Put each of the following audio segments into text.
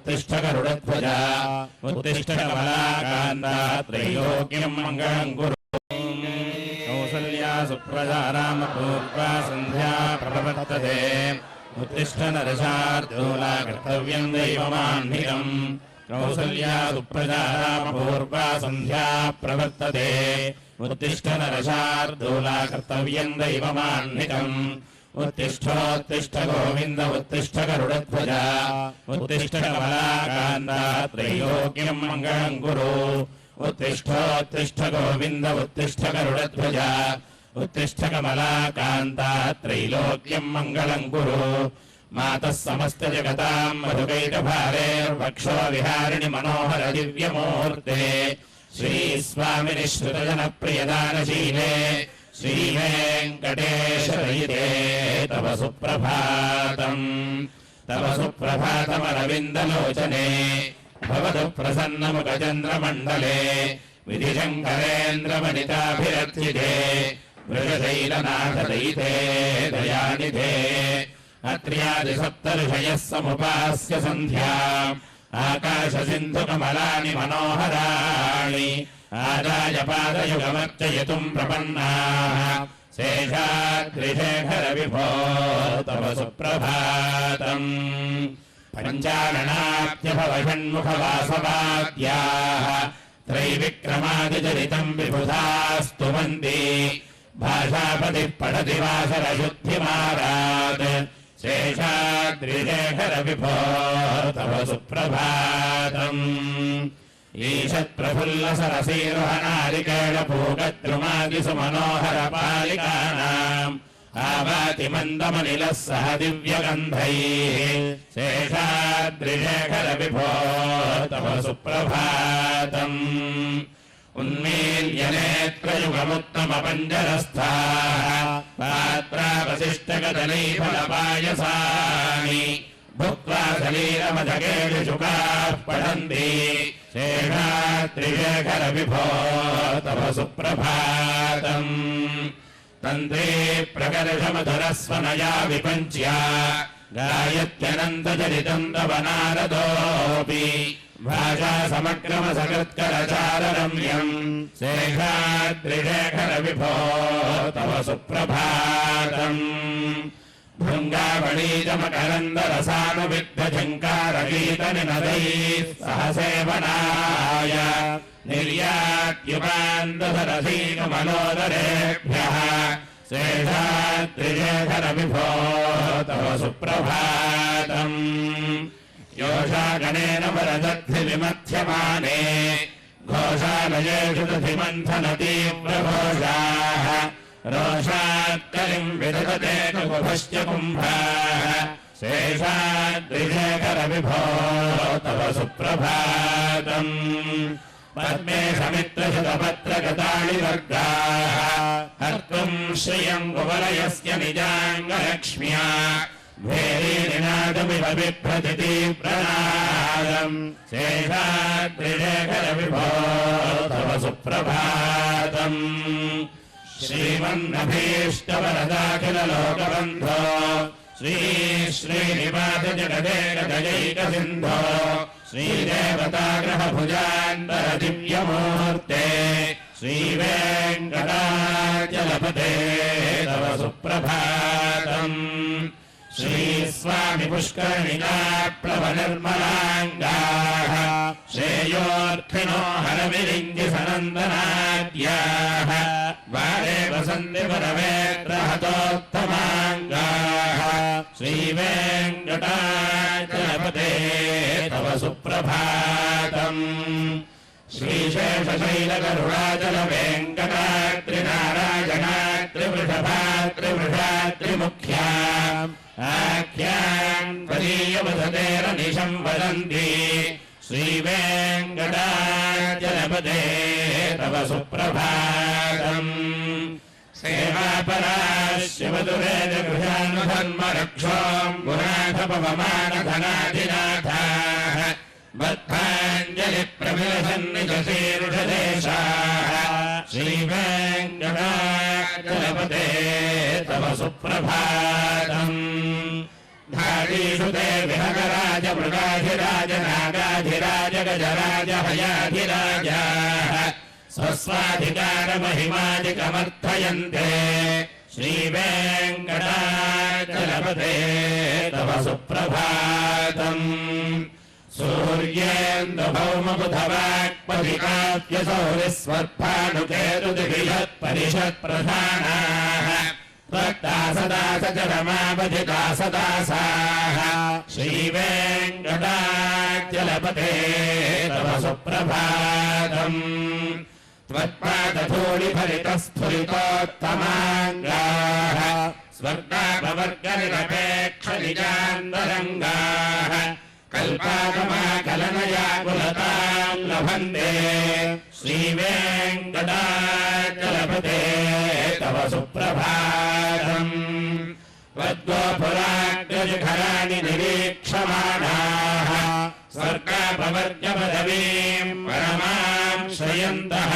उत्तिष्ठ गरुडध्वजा उत्तिष्ठ कमलाकान्ता त्रैलोक्यं मङ्गलं कुरु कौसल्या सुप्रजा रामपूर्वा सन्ध्या प्रवर्तते उत्तिष्ठ नरशार्दूला कर्तव्यं दैवमाह्निकम् कौसल्या सुप्रजा रामपूर्वा सन्ध्या प्रवर्तते उत्तिष्ठ नरशार्दूला कर्तव्यं दैवमाह्निकम् उत्तिष्ठोत्तिष्ठ गोविन्द उत्तिष्ठ गरुडध्वजा उत्तिष्ठ कमलाकान्ता त्रैलोक्यं मङ्गलं कुरु उत्तिष्ठोत्तिष्ठ गोविन्द उत्तिष्ठ गरुडध्वजा उत्तिष्ठ कमलाकान्ता त्रैलोक्यं मङ्गलं कुरु मातः समस्तजगतां मधुकैटभारेर्वक्षो विहारिणि मनोहर दिव्यमूर्ते श्रीस्वामिनि श्रुतजनप्रियदानशीले श्रीवेङ्कटेशरहिते तव सुप्रभातमरविन्दलोचने भवतु प्रसन्नमुखचन्द्रमण्डले विधिशङ्करेन्द्रवनिताभिरर्चिते वृषशैलनाथदयिते दयानिधे अत्र्यादिसप्तऋषयः समुपास्य सन्ध्या आकाशसिन्धुकमलानि मनोहराणि आदायपादयुगमर्चयितुम् प्रपन्नाः शेषाद्रिशेखरविभो तव सुप्रभातम् पञ्चाननात्यभवषण्मुखवासवाद्याः त्रैविक्रमादिचरितम् विबुधास्तुवन्ति भाषापतिः पठति वासरशुद्धिमारात् शेषाद्रिशेखरविभो तव सुप्रभातम् ईषत्प्रफुल्लसरसीरुहनारिकेळपूगद्रुमादिसुमनोहरपालिकानाम् आवाति मन्दमनिलः सह दिव्यगन्धैः शेषाद्रिशेखरविभो तव सुप्रभातम् उन्मील्य नेत्रयुगमुत्तमपञ्जरस्थाः पात्रावशिष्टकदलीफलपायसानि भुक्त्वा सलीलमधकेशुकाः पठन्ति शेषाद्रिशेखरविभो तव सुप्रभातम् तन्त्रे प्रकर्षमधुरस्वनया विपञ्च्या गायत्यनन्तचरितम् तव नारदोऽपि भाषा समक्रमसकृत्करचाररम्यम् शेषाद्रिशेखरविभो तव सुप्रभातम् भृङ्गावणीजमकरन्दरसानुविग्धझङ्कारगीतनिनदैः सह सेवनाय निर्यात्युपान्दसरसीकमनोदरेभ्यः शेषाद्रिशेखरविभो तव सुप्रभातम् योषागणेन वरदद्धिविमथ्यमाने घोषालयेषु दधिमन्थनतीव्रघोषाः रोषात्कलिम् विदधते कुभश्च कुम्भाः शेषाद्रिशेखरविभो तव सुप्रभातम् पद्मे समित्रशतपत्रगतानि वर्गाः हर्तुम् श्रियम् कुवलयस्य निजाङ्गलक्ष्म्या भेरीनिनादमिव बिभ्रति तीव्रनादम् शेषाद्रिशेखरविभो तव सुप्रभातम् श्रीमन्नभीष्टवरदाखिललोकबन्धो श्रीश्रीनिवासजगदेकदयैकसिन्धो श्रीदेवताग्रहभुजान्तरदिव्यमूर्ते श्रीवेङ्कटाचलपते तव सुप्रभातम् श्रीस्वामि पुष्करिणीनाप्लवनिर्मलाङ्गाः श्रेयोऽर्थिनो हरविरिञ्जिसनन्दनाद्याः वारे वसन्ति परवेत्रहतोत्तमाङ्गाः श्रीवेङ्कटाचलपते तव सुप्रभातम् श्रीशेषशैलगरुडाचलवेङ्कटात्रिनारायणात्रिवृषभात्रिवृषात्रिमुख्याम् आख्याम् त्वदीयवसतेरनिशम् वदन्ति श्रीवेङ्कटाचलपते तव सुप्रभातम् सेवापराश्यवतुरेजगृहान्वधन्मरक्षोऽम्बुनाथपवमानधनाधिनाथाः बद्धाञ्जलिप्रविलसन्निजशीर्षदेशाः श्रीवेङ्कटाचलपते तव सुप्रभातम् धारीषु ते विहगराजमृगाधिराजना गजाधिराज गजराज हयाधिराजाः स्वस्वाधिकारमहिमादिकमर्थयन्ते श्रीवेङ्कटाचलपते तव सुप्रभातम् सूर्येन्दुभौमबुधवाक्पधिकाव्यसौरिस्वर्भानुकेतुदिविषत्परिषत्प्रधानाः त्वत्ता सदा सचरमापधिका सदासाः श्रीवेङ्कटाचलपते तव सुप्रभातम् त्वत्पादधूलिफलितस्फुरितोत्तमाङ्गाः स्वर्गापवर्गनिरपेक्षनिजान्तरङ्गाः कल्पागमाकलनयाकुलतां लभन्ते श्रीवेङ्कटाचलपते तव सुप्रभातम् त्वद्गोपुराग्रशिखराणि निरीक्षमाणाः स्वर्गापवर्गपदवीं परमां श्रयन्तः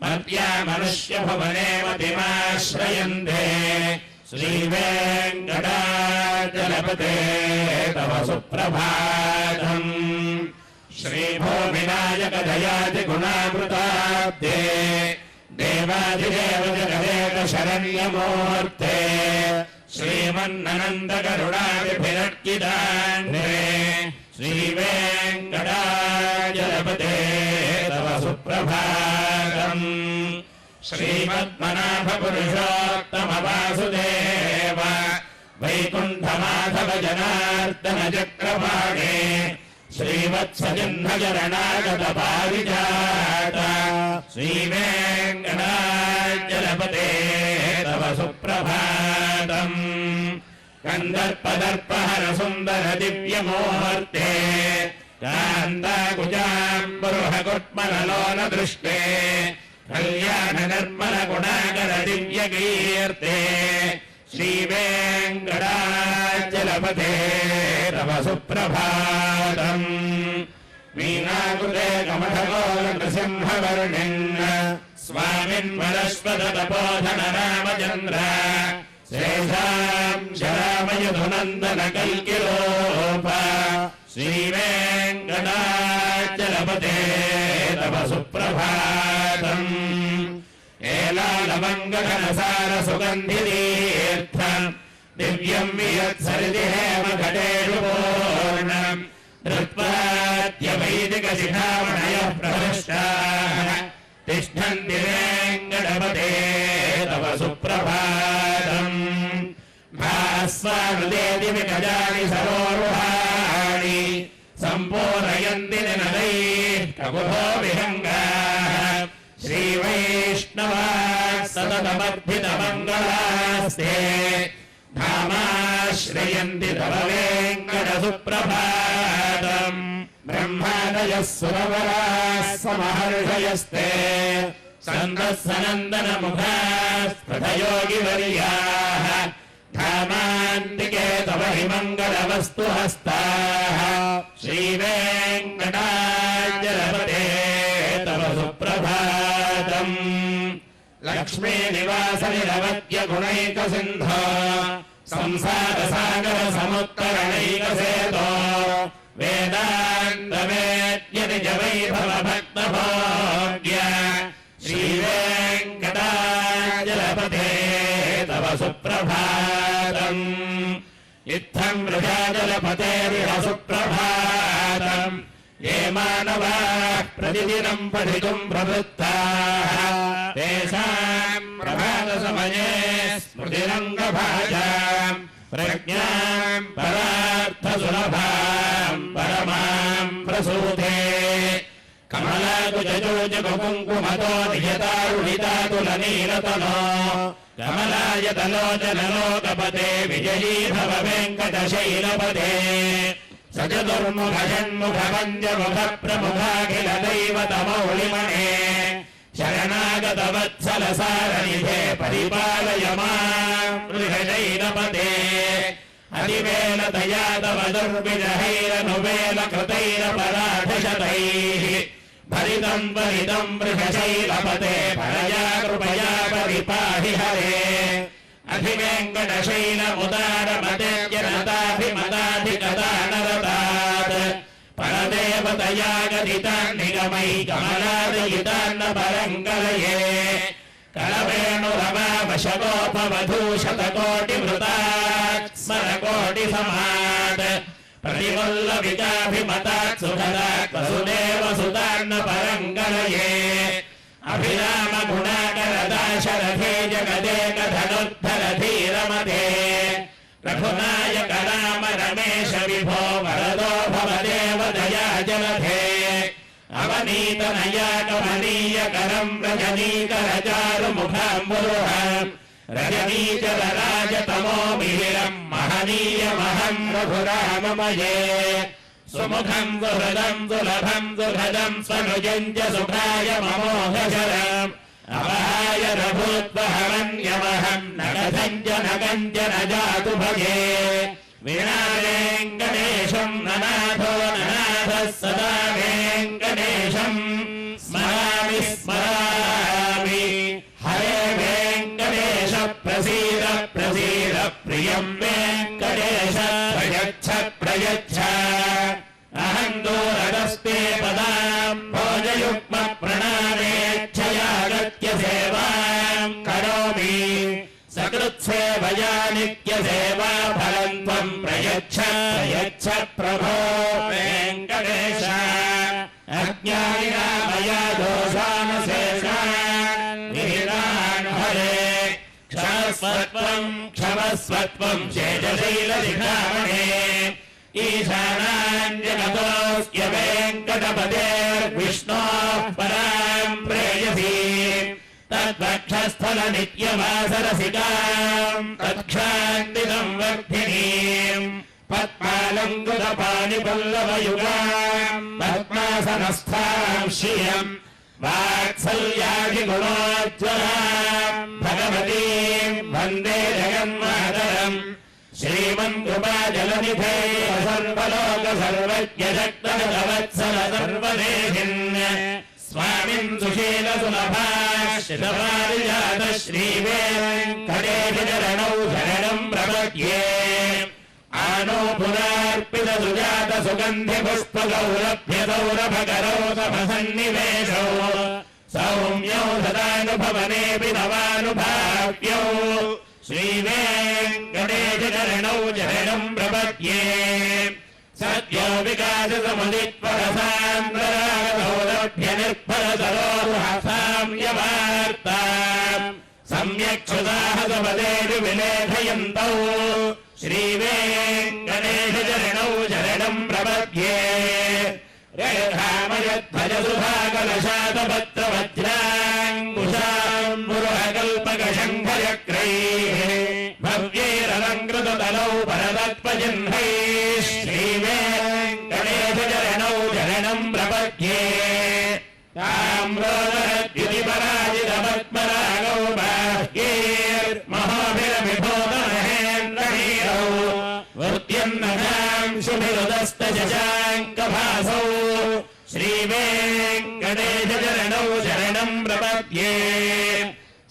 मर्त्या मनुष्यभुवने मतिमाश्रयन्ते श्रीवेङ्कटाचलपते तव सुप्रभातम् श्रीभूमिनायक दयाति गुणामृताब्दे देवाधिदेव जगदेक शरण्यमूर्ते श्रीमन्ननन्द करुणाभिरर्चितान्ते श्रीवेङ्कटाचलपते तव सुप्रभातम् श्रीमद्मनाभ पुरुषोत्तम वासुदेव वैकुण्ठमाधव जनार्दन चक्रपाणे श्रीवत्सजह्नचरणागत पारिजात श्रीवेङ्कटाचलपते तव सुप्रभातम् कन्दर्पदर्पहर सुन्दर दिव्यमूर्ते कान्ताकुजाम्बरुहकुट्मललोन दृष्टे कल्याण निर्मल गुणाकर दिव्यकीर्ते श्रीवेङ्कटाचलपते तव सुप्रभातम् मीनाकृते कमठगोलनृसिंहवर्णिन् स्वामिन्वरश्वतपोधन रामचन्द्र शेषां शरामयधुनन्दन कल्किलोप श्रीवेङ्कटाचलपते तव सुप्रभातम् एलालमङ्गघनसार सुगन्धितीर्थ दिव्यं वियत्सरिति हेमघटेषु पूर्णम् धृत्वाद्यवैदिकशिखामणयः प्रहृष्टाः तिष्ठन्ति वेङ्कटपते तव सुप्रभातम् भास्वानुदेति विकजानि सरोरुहाणि सम्पूरयन्ति निनदैः ककुभो विहङ्गाः श्रीवैष्णवाः सततमर्थितमङ्गलास्ते धामाश्रयन्ति तव वेङ्कटसुप्रभातम् ब्रह्मादयः सुरवराः समहर्षयस्ते सन्तः सनन्दनमुखाः स्फुटयोगिवर्याः धामान्तिके तव हि मङ्गलवस्तु हस्ताः श्रीवेङ्कटाचलपते तव सुप्रभातम् लक्ष्मीनिवासनिरवद्यगुणैकसिन्धो संसारसागरसमुत्तरणैकसेतो वेदान्तवेद्यनिजवैभवभक्तभोग्य श्रीवेङ्कटाचलपते तव सुप्रभातम् इत्थं वृषाचलपतेरिह सुप्रभातम् ये मानवाः प्रतिदिनं पठितुं प्रवृत्ताः तेषां प्रभातसमये स्मृतिरङ्गभाजाम् प्रज्ञां परार्थसुलभां परमां प्रसूते कमलाकुजोजकुङ्कुमतो नियतारुणितातुलनीलतनो कमलायतलोचनलोकपते विजयी भव वेङ्कटशैलपते स चतुर्मुखषण्मुखवन्द्यमुखप्रमुखाखिल दैवतमौलिमणे शरणागतवत्सलसारनिधे परिपालय मां गृहशैलपते अधिवेलतया तव दुर्विजहैरनुवेलकृतैरपराधशतैः भरितं परितं वृषशैलपते परया कृपया परिपाहि हरे अधिवेङ्कटशैलमुदारमते जनताभिमताधिकदानरतात् परदेव तया गदितान् निगमै कमलादयितान्न परङ्गलये कलवेणुरमावशगोपवधूशतकोटिमृतात् स्मरकोटिसमात् प्रतिवल्लविकाभिमतात् सुखदात् वसुदेवसुतान्न परङ्गलये अभिरामगुणाकरदाशरथे जगदेकधनुद्धरधीरमते रघुनायक राम रमेश विभो वरदो भवदेव दया जलधे अवनीतनया कमनीयकरं रजनीकरचारुमुखाम्बुरुह रजनीचरराजतमो मिहिरं महनीयमहं रघुराममये सुमुखं सुहृदं सुलभं सुभदं स्वनुजं च सुखाय ममोघशरम् अवहाय रघुत्वहवन्यमहं नगधं च नगं च न जातु भजे वीणा वेङ्कटेशं ननाथो ननाथः सदा वेङ्कटेशं स्मरामि स्मरामि हरे वेङ्कटेश प्रसीद प्रसीद प्रियं वेङ्कटेश प्रयच्छ प्रयच्छ अहं दूरदस्ते पदां भोजयुग्म प्रणामेच्छयागत्य सेवां करोमि सकृत्सेवया नित्यसेवा फलं त्वं प्रयच्छ प्रयच्छ प्रभो वेङ्कटेश अज्ञानिना मया दोषानशेषान् विहितान् हरे क्षमस्वत्वं क्षमस्वत्वं शेषशैलशिखामणे ईशानाञ्जगतोऽस्य वेङ्कटपतेर्विष्णोः परां प्रेयसी तद्वक्षस्थलनित्यवासरसिकां तत्क्षान्तिसंवर्धिनीं पद्मालङ्कुतपाणिपल्लवयुगां पद्मासनस्थां श्रियं वात्सल्यादिगुणोज्ज्वलां भगवतीं वन्दे जगन्मातरम् श्रीमन्कृपाजलनिधे सर्वलोक सर्वज्ञ शक्तवत्सल सर्वदेहिन् स्वामिन् सुशीलसुलभाश्रितपारिजात श्रीवेङ्कटेश चरणौ शरणं प्रपद्ये आनोपुरार्पित सुजात सुगन्धि पुष्पगौरभ्य सौरभकरौ समसन्निवेशौ सौम्यौ सदानुभवनेऽपि नवानुभाव्यौ श्रीवेङ्कटेश चरणौ शरणं प्रपद्ये सद्यो विकाससमुदित्वरसान्द्ररागसौरभ्य निर्भरसरोरुहसाम्यवार्ताम् सम्यक्क्षुदाहसपदेषु विलेखयन्तौ श्रीवेङ्कटेश चरणौ शरणं प्रपद्ये रेखामयध्वजसुधाकलशातपत्रवज्राङ्कुशाम्बुरुहकल्पकशङ्खचक्रैः भव्यैरलङ्कृततलौ परदत्पजिह्वैः श्रीवेङ्कटेश चरणौ शरणं प्रपद्ये ताम्रोदरद्युतिपराजितपद्मरागौ बाह्यैर्महोभिरविभूतमहेन्द्रनीरौ वृद्ध्यन्नकांशुभिरुदस्तशशाङ्कभासौ श्रीवेङ्कटेश चरणौ शरणं प्रपद्ये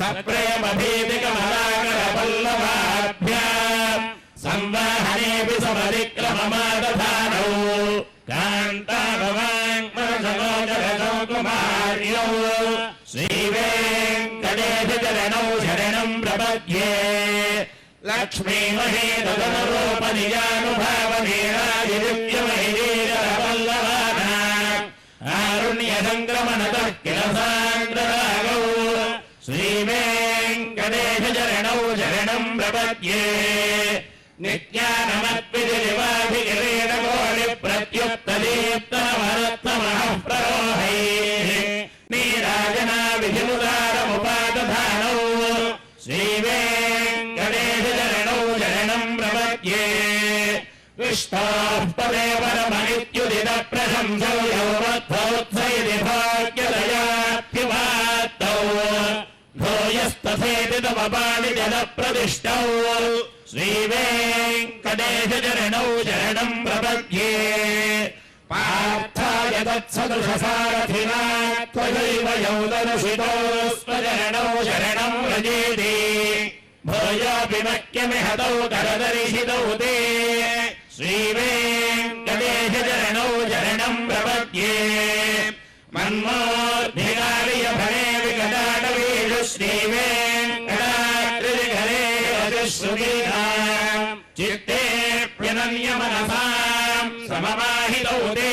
सप्रेमभीतिकमलाकरपल्लवाभ्याम् संवाहनेऽपि समरिक्रममादधानौ कान्ताभवाङ्मनसलोचनसौकुमार्यौ श्रीवेङ्कटेश चरणौ शरणं प्रपद्ये लक्ष्मीमहेतदनुरूपनिजानुभावनीराजिदिव्यमहिरीरपल्लवानाम् आरुण्यसङ्क्रमणतः किल सान्द्ररागौ श्रीवेङ्कटेश चरणौ शरणं प्रपद्ये नित्यानमत्विजलिवाभिकिरीटकोटिप्रत्युत्तदीप्तनवरत्नमः प्ररोहैः नीराजनाविधिमुदारमुपादधानौ श्रीवेङ्कटेश चरणौ शरणं प्रपद्ये विष्णोः पदे परमनित्युदितप्रशंसौ यौवद्भौत्सैति भाग्यदयाप्युपात्तौ भूयस्तथेति तव पाणिजलप्रतिष्ठौ श्रीवेङ्कटेश चरणौ शरणं प्रपद्ये पार्थाय तत्सदृशसारथिना त्वयैव यौदनुषितो स्वचरणौ शरणं व्रजेति भूयोऽपि मह्यमिहतौ करदर्शितौ ते श्रीवेङ्कटेश चरणौ शरणं प्रपद्ये प्रपद्ये मन्मोर्धिकार्य भणे विकटाटवीषु श्रीवेङ्कटाद्रिघरे अजुश्रुतीनाम् चित्ते प्यनन्य मनसाम् सममाहितौ ते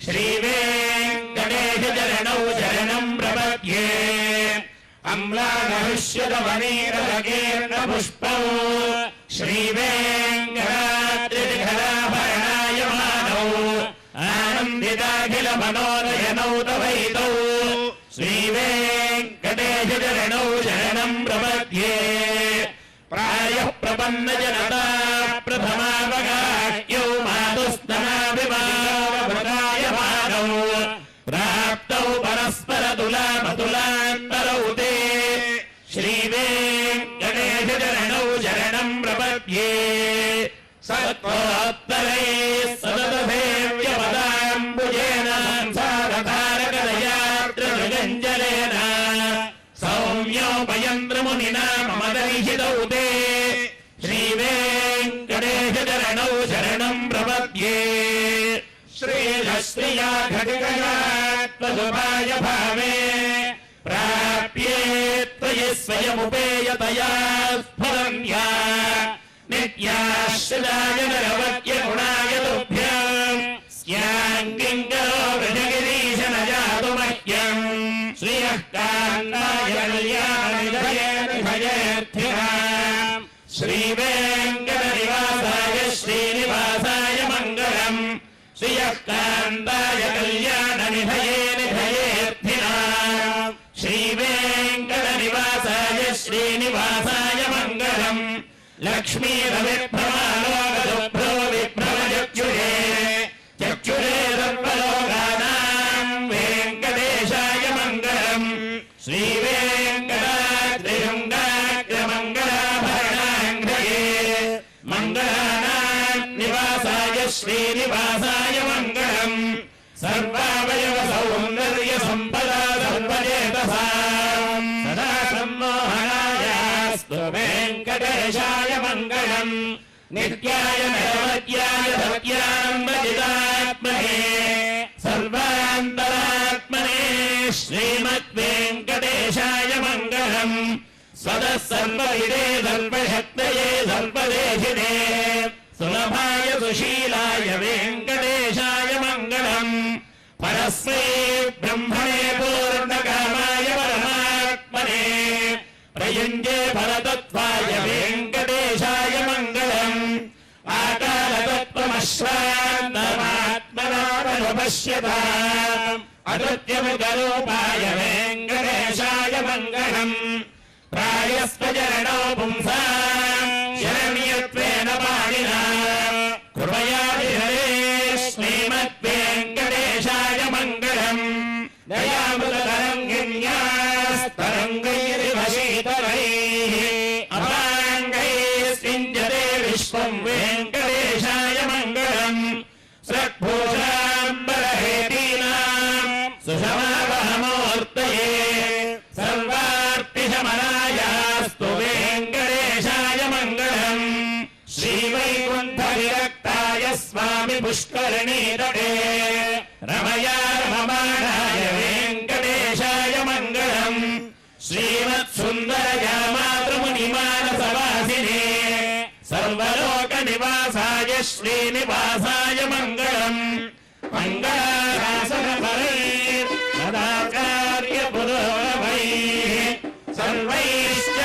श्रीवेङ्कटेश चरणौ शरणम् प्रपद्ये अम्लानहृष्यतवनीरलकीर्णपुष्पौ श्रीवेङ्कटाद्रिघराभरणायमानौ आनन्दिताखिलमनोनयनौ तवैतौ श्रीवेङ्कटेश चरणौ शरणम् प्रपद्ये प्रायः प्रपन्नजनता प्रथमावगाह्यौ मातुस्तनाभिमानवृतायमानौ प्राप्तौ परस्परतुलामतुलान्तरौ ते श्रीवेङ्कटेश चरणौ शरणम् प्रपद्ये सत्त्वोत्तरैः सततसेव्यपदाम्बुजेन संसारतारकदयार्द्रमृगञ्जलेन सौम्योपयन्त्रमुनिना मम दर्शितौ ते श्रीवेङ्कटेश चरणौ शरणम् प्रपद्ये श्रीधश्रिया घटिकया त्वदुपाय भावे प्राप्ये त्वयि स्वयमुपेयतया स्फुरन्या नित्याश्रिताय नरवत्य गुणाय तुभ्यम् स्याङ्गिङ्करो व्रजगिरीश न जातु मह्यम् श्रियः कान्ताय कल्याणनिधयेऽर्थिनाम् श्रीवेङ्कटनिवासाय श्रीनिवासाय मङ्गलम् श्रियः कान्ताय कल्याणनिधयेऽर्थिनाम् श्रीवेङ्कटनिवासाय श्रीनिवासाय मङ्गलम् लक्ष्मीरविभ्रमालोकशुभ्रो विभ्रमचक्षुरे चक्षुरे सर्वलोकानाम् वेङ्कटेशाय मङ्गलम् श्रीवेङ्कटाद्रिशृङ्गाग्रमङ्गलाभरणाङ्घ्रये मङ्गलानाम् निवासाय श्रीनिवासाय मङ्गलम् सर्वावयवसौन्दर्यसम्पदा सर्वचेतसाम् सदा सम्मोहनायास्तु वेङ्कटेशाय मङ्गलम् नित्याय नैवद्याय सत्यान्वजितात्मने सर्वान्तरात्मने श्रीमद्वेङ्कटेशाय मङ्गलम् स्वतः सर्वविदे सर्वशक्तये सर्वदेशिने सुलभाय सुशीलाय वेङ्कटेशाय मङ्गलम् परस्मै ब्रह्मणे पूर्णकामाय परमात्मने प्रयुञ्जे फलतत्त्वाय वेङ्कटेशाय मङ्गलम् आकालतत्त्वमश्रान्तमात्मनापश्यताम् अकृत्यमुखरूपाय वेङ्कटेशाय मङ्गलम् प्रायस्त्वचरणौ पुंसाम् शरण्यत्वेन पाणिना कृपया विहरे श्रीमद्वेङ्कटेशाय मङ्गलम् दयामृततरङ्गिन्यास्तरङ्गैरिव शीतलैः अपाङ्गैः सिञ्जते विश्वम् वेङ्कटेशाय मङ्गलम् सद्भूषाम्बरहेतीनाम् सुषमावहमूर्तये सर्वार्तिशमनायास्तु वेङ्कटेशाय मङ्गलम् श्रीवैकुण्ठविरक्ताय स्वामि पुष्करणीतटे रमया रममाणाय वेङ्कटेशाय मङ्गलम् श्रीमत्सुन्दरया मातृमुनिमानसवासिने सर्वलोकनिवासाय श्रीनिवासाय मङ्गलम् मङ्गलाशासनपरैः सदाचार्यपुरोगमैः सर्वैश्च